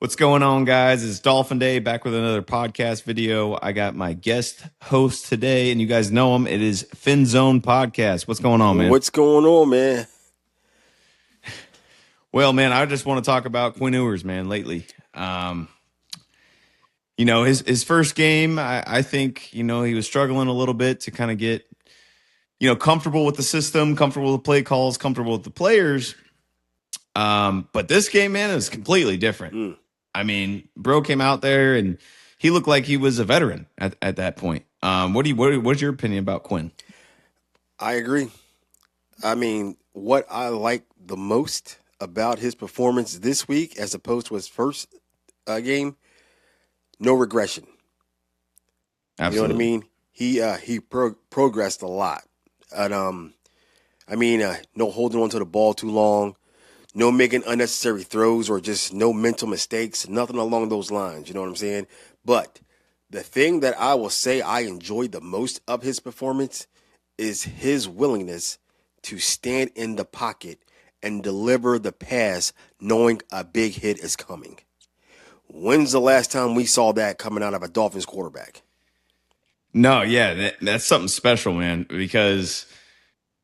What's going on, guys? It's Dolphin Day, back with another podcast video. I got my guest host today, and you guys know him. It is FinzonePodcast. What's going on, man? What's going on, man? Well, man, I just want to talk about Quinn Ewers, man, lately. His first game, I think, he was struggling a little bit to kind of get, comfortable with the system, comfortable with play calls, comfortable with the players. But this game, man, is completely different. I mean, bro came out there and he looked like he was a veteran at that point. What's your opinion about Quinn? I agree. I mean, what I like the most about his performance this week, as opposed to his first game, no regression. Absolutely. You know what I mean? He progressed a lot. And no holding on to the ball too long. No making unnecessary throws or just no mental mistakes, nothing along those lines. You know what I'm saying? But the thing that I will say I enjoyed the most of his performance is his willingness to stand in the pocket and deliver the pass knowing a big hit is coming. When's the last time we saw that coming out of a Dolphins quarterback? No, yeah, that's something special, man, because,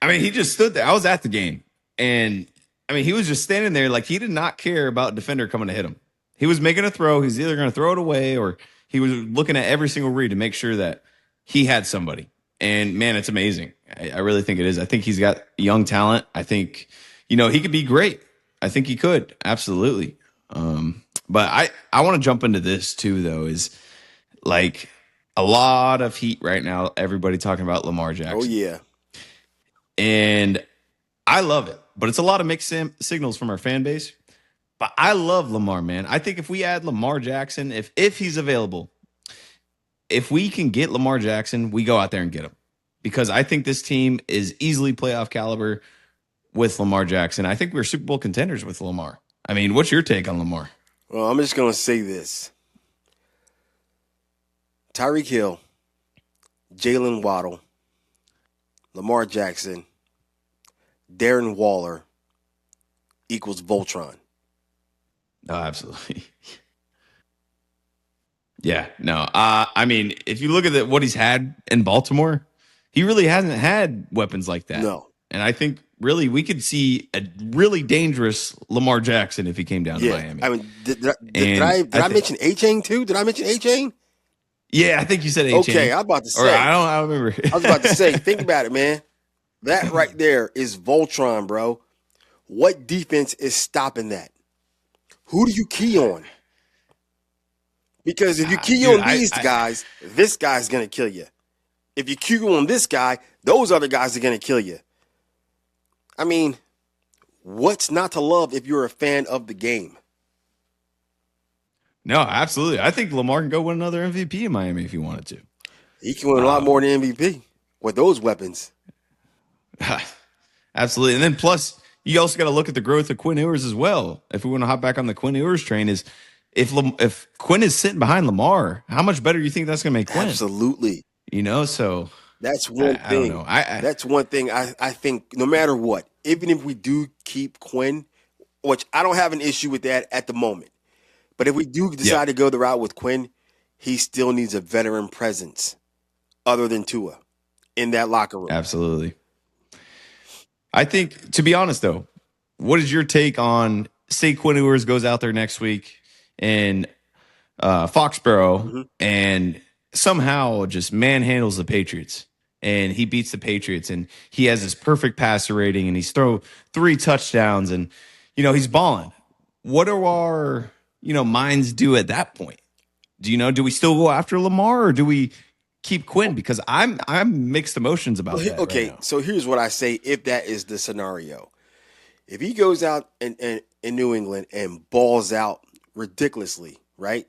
he just stood there. I was at the game, and he was just standing there like he did not care about a defender coming to hit him. He was making a throw. He's either going to throw it away or he was looking at every single read to make sure that he had somebody. And, man, it's amazing. I really think it is. I think he's got young talent. I think, he could be great. I think he could. Absolutely. But I want to jump into this, too, though, is like a lot of heat right now. Everybody talking about Lamar Jackson. Oh, yeah. And I love it. But it's a lot of mixed signals from our fan base. But I love Lamar, man. I think if we add Lamar Jackson, if he's available, if we can get Lamar Jackson, we go out there and get him. Because I think this team is easily playoff caliber with Lamar Jackson. I think we're Super Bowl contenders with Lamar. What's your take on Lamar? Well, I'm just going to say this. Tyreek Hill, Jaylen Waddle, Lamar Jackson, Darren Waller equals Voltron. Oh, absolutely. Yeah, no. If you look at what he's had in Baltimore, he really hasn't had weapons like that. No. And I think really we could see a really dangerous Lamar Jackson if he came down to Miami. Did I mention Achane too? Did I mention Achane? Yeah, I think you said Achane. Okay, I'm about to say. Or I don't remember. I was about to say, think about it, man. That right there is Voltron, bro. What defense is stopping that? Who do you key on? Because if you key on these guys, this guy's going to kill you. If you key on this guy, those other guys are going to kill you. What's not to love if you're a fan of the game? No, absolutely. I think Lamar can go win another MVP in Miami if he wanted to. He can win a lot more than MVP with those weapons. Absolutely. And then plus, you also got to look at the growth of Quinn Ewers as well. If we want to hop back on the Quinn Ewers train, is if Quinn is sitting behind Lamar, how much better do you think that's going to make Quinn? Absolutely. So that's one thing. I don't know. That's one thing I think no matter what, even if we do keep Quinn, which I don't have an issue with that at the moment, but if we do decide to go the route with Quinn, he still needs a veteran presence other than Tua in that locker room. Absolutely. I think, to be honest, though, what is your take on, say Quinn Ewers goes out there next week in Foxborough and somehow just manhandles the Patriots and he beats the Patriots and he has this perfect passer rating and he's throw 3 touchdowns and, he's balling. What do our, minds do at that point? Do we still go after Lamar or do we keep Quinn? Because I'm mixed emotions about that. Okay, right so here's what I say if that is the scenario. If he goes out in New England and balls out ridiculously, right?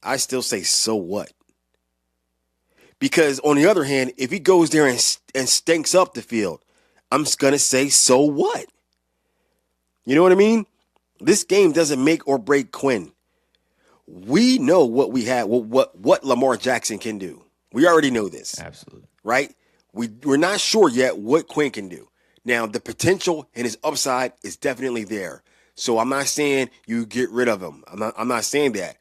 I still say, so what? Because on the other hand, if he goes there and stinks up the field, I'm just going to say, so what? You know what I mean? This game doesn't make or break Quinn. We know what we have, what Lamar Jackson can do. We already know this. Absolutely. Right? We're not sure yet what Quinn can do. Now, the potential and his upside is definitely there. So I'm not saying you get rid of him. I'm not saying that.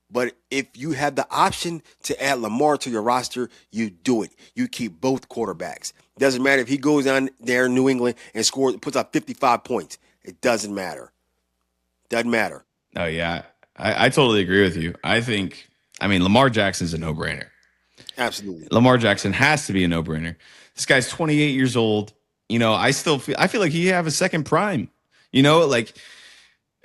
But if you have the option to add Lamar to your roster, you do it. You keep both quarterbacks. Doesn't matter if he goes down there in New England and puts up 55 points. It doesn't matter. Doesn't matter. Oh, yeah. I totally agree with you. Lamar Jackson's a no-brainer. Absolutely. Lamar Jackson has to be a no-brainer. This guy's 28 years old. I feel like he have a second prime. Like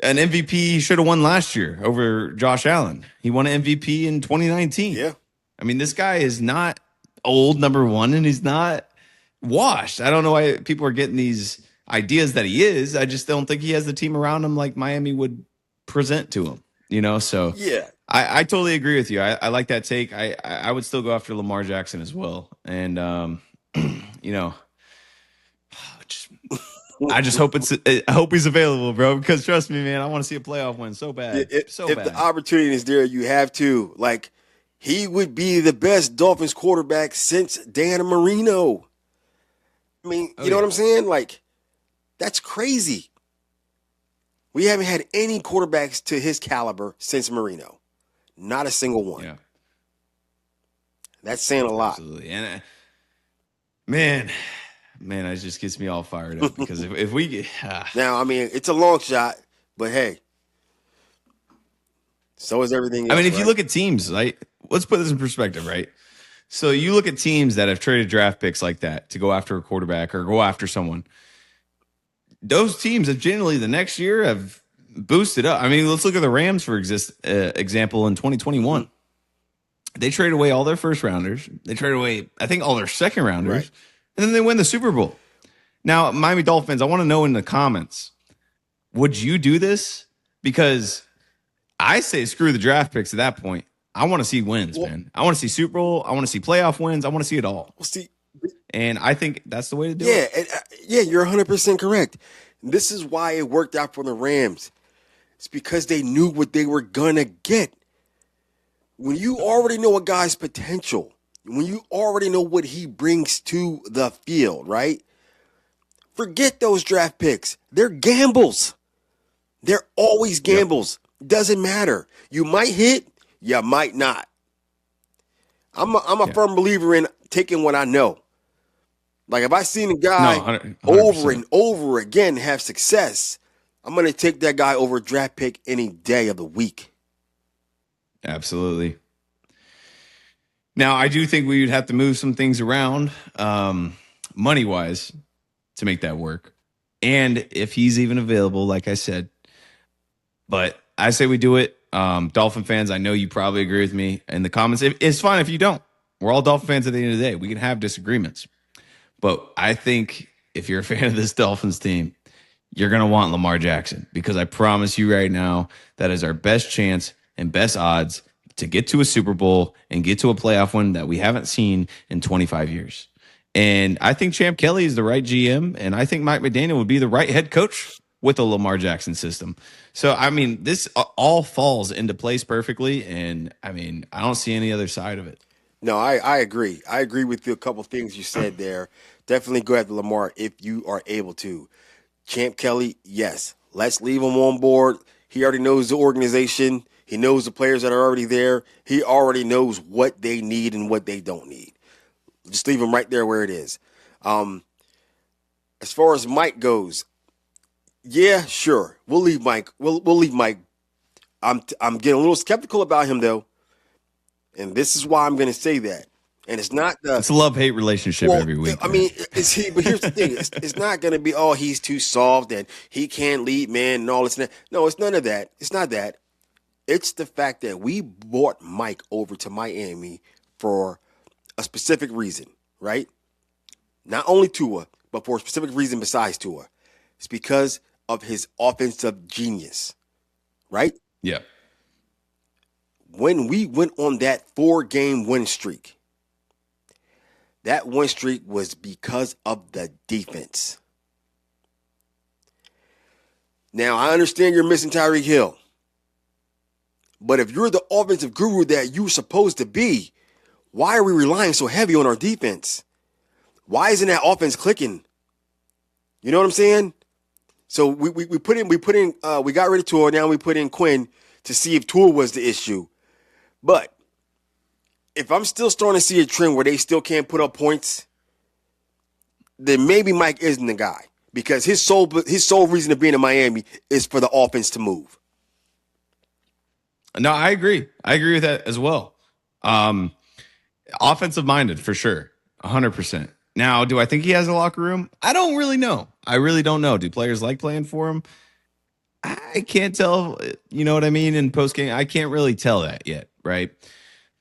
an MVP he should have won last year over Josh Allen. He won an MVP in 2019. Yeah. This guy is not old, number one, and he's not washed. I don't know why people are getting these ideas that he is. I just don't think he has the team around him like Miami would present to him. So yeah, I totally agree with you. I like that take. I would still go after Lamar Jackson as well. And I just hope I hope he's available, bro. Because trust me, man, I want to see a playoff win so bad. If bad. the opportunity is there, you have to. Like, he would be the best Dolphins quarterback since Dan Marino. You know what I'm saying? Like, that's crazy. We haven't had any quarterbacks to his caliber since Marino. Not a single one. Yeah. That's saying a lot. Absolutely. And man, it just gets me all fired up because if we get now, it's a long shot, but hey, so is everything else. If you look at teams, like, let's put this in perspective, right? So you look at teams that have traded draft picks like that to go after a quarterback or go after someone. Those teams have generally the next year have boosted up. Let's look at the Rams for example in 2021. Mm-hmm. They traded away all their first rounders. They traded away, I think, all their second rounders. Right. And then they win the Super Bowl. Now, Miami Dolphins, I want to know in the comments, would you do this? Because I say screw the draft picks at that point. I want to see wins, man. I want to see Super Bowl. I want to see playoff wins. I want to see it all. And I think that's the way to do it. Yeah, you're 100% correct. This is why it worked out for the Rams. It's because they knew what they were going to get. When you already know a guy's potential, when you already know what he brings to the field, right? Forget those draft picks. They're gambles. They're always gambles. Yep. Doesn't matter. You might hit, you might not. I'm a firm believer in taking what I know. Like, if I seen a guy 100%. Over and over again have success, I'm going to take that guy over a draft pick any day of the week. Absolutely. Now, I do think we would have to move some things around money-wise to make that work. And if he's even available, like I said. But I say we do it. Dolphin fans, I know you probably agree with me in the comments. It's fine if you don't. We're all Dolphin fans at the end of the day. We can have disagreements. But I think if you're a fan of this Dolphins team, you're going to want Lamar Jackson, because I promise you right now, that is our best chance and best odds to get to a Super Bowl and get to a playoff win that we haven't seen in 25 years. And I think Champ Kelly is the right GM, and I think Mike McDaniel would be the right head coach with the Lamar Jackson system. So, this all falls into place perfectly, and, I don't see any other side of it. No, I agree. I agree with a couple things you said there. Definitely go after Lamar if you are able to. Champ Kelly, yes. Let's leave him on board. He already knows the organization. He knows the players that are already there. He already knows what they need and what they don't need. Just leave him right there where it is. As far as Mike goes, yeah, sure. We'll leave Mike. We'll leave Mike. I'm getting a little skeptical about him, though. And this is why I'm going to say that. And it's not it's a love-hate relationship every week. But here's the thing. It's not going to be, he's too soft and he can't lead, man, and all this. No, it's none of that. It's not that. It's the fact that we brought Mike over to Miami for a specific reason, right? Not only Tua, but for a specific reason besides Tua. It's because of his offensive genius, right? Yeah. When we went on that 4-game win streak, that win streak was because of the defense. Now, I understand you're missing Tyreek Hill. But if you're the offensive guru that you're supposed to be, why are we relying so heavy on our defense? Why isn't that offense clicking? You know what I'm saying? So we got rid of Tua. Now we put in Quinn to see if Tua was the issue. But if I'm still starting to see a trend where they still can't put up points, then maybe Mike isn't the guy, because his sole reason of being in Miami is for the offense to move. No, I agree. I agree with that as well. Offensive minded for sure. 100%. Now, do I think he has a locker room? I don't really know. I really don't know. Do players like playing for him? I can't tell. You know what I mean? In post game, I can't really tell that yet, right?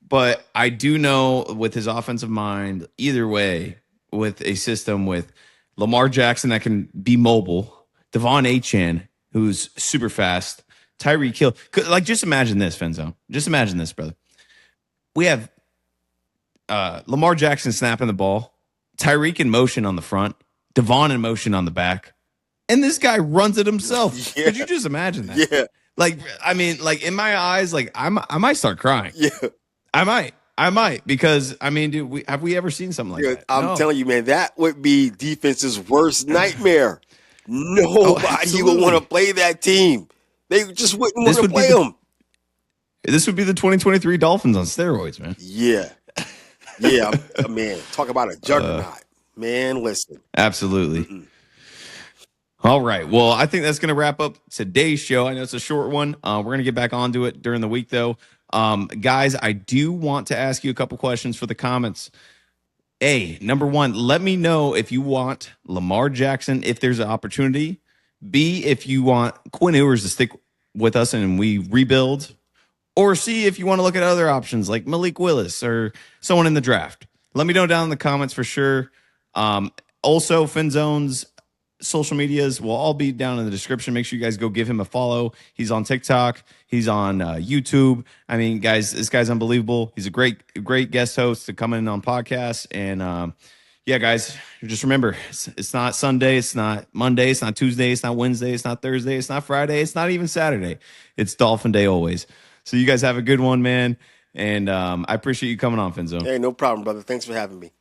But I do know with his offensive mind, either way, with a system with Lamar Jackson that can be mobile, De'Von Achane, who's super fast, Tyreek Hill. Like, just imagine this, Finzo. Just imagine this, brother. We have Lamar Jackson snapping the ball, Tyreek in motion on the front, De'Von in motion on the back, and this guy runs it himself. Yeah. Could you just imagine that? Yeah. Like, I mean, like in my eyes, like I might start crying. Yeah. I might, because I mean, dude, have we ever seen something like that? I'm telling you, man, that would be defense's worst nightmare. Nobody would want to play that team. They just wouldn't want to play them. This would be the 2023 Dolphins on steroids, man. Yeah. Yeah, man, talk about a juggernaut. Man, listen. Absolutely. Mm-mm. All right. Well, I think that's going to wrap up today's show. I know it's a short one. We're going to get back onto it during the week, though. Guys, I do want to ask you a couple questions for the comments. A, number one, let me know if you want Lamar Jackson, if there's an opportunity. B, if you want Quinn Ewers to stick with us and we rebuild. Or C, if you want to look at other options like Malik Willis or someone in the draft. Let me know down in the comments for sure. Also, FinZone's social medias will all be down in the description. Make sure you guys go give him a follow. He's on TikTok. He's on YouTube. I mean, guys, this guy's unbelievable. He's a great guest host to come in on podcasts. And yeah, guys, just remember, it's not Sunday. It's not Monday. It's not Tuesday. It's not Wednesday. It's not Thursday. It's not Friday. It's not even Saturday. It's Dolphin Day always. So you guys have a good one, man. And I appreciate you coming on, Finzo. Hey, no problem, brother. Thanks for having me.